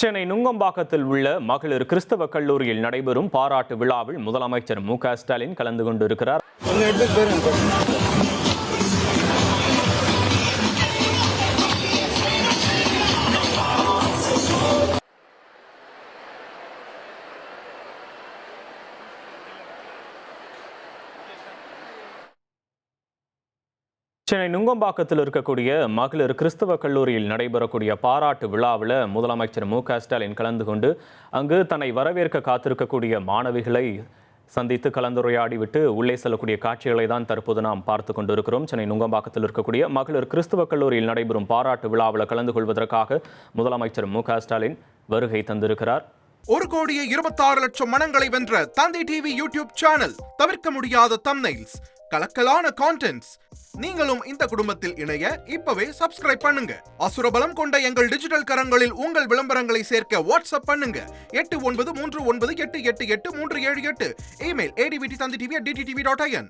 சென்னை நுங்கம்பாக்கத்தில் உள்ள மகளிர் கிறிஸ்தவ கல்லூரியில் நடைபெறும் பாராட்டு விழாவில் முதலமைச்சர் மு.க.ஸ்டாலின் கலந்து கொண்டிருக்கிறார். சென்னை நுங்கம்பாக்கத்தில் இருக்கக்கூடிய மகளிர் கிறிஸ்தவ கல்லூரியில் நடைபெறக்கூடிய பாராட்டு விழாவில் முதலமைச்சர் மு.க.ஸ்டாலின் கலந்து கொண்டு அங்கு தன்னை வரவேற்க காத்திருக்கக்கூடிய மாணவிகளை சந்தித்து கலந்துரையாடிவிட்டு உள்ளே செல்லக்கூடிய காட்சிகளை தான் தற்போது நாம் பார்த்து கொண்டிருக்கிறோம். சென்னை நுங்கம்பாக்கத்தில் இருக்கக்கூடிய மகளிர் கிறிஸ்தவ கல்லூரியில் நடைபெறும் பாராட்டு விழாவில் கலந்து கொள்வதற்காக முதலமைச்சர் மு.க.ஸ்டாலின் வருகை தந்திருக்கிறார். 1,26,00,000 மனங்களை வென்ற தந்தை டிவி யூடியூப் சேனல், தவிர்க்க முடியாத தம்ப்நெயில்ஸ், கலக்கலான கான்டென்ட்ஸ். நீங்களும் இந்த குடும்பத்தில் இணைய இப்பவே சப்ஸ்கிரைப் பண்ணுங்க. அசுரபலம் கொண்ட எங்கள் டிஜிட்டல் கரங்களில் உங்கள் விளம்பரங்களை சேர்க்க வாட்ஸ்அப் பண்ணுங்க. 8939888838. Email advt@dttv.in.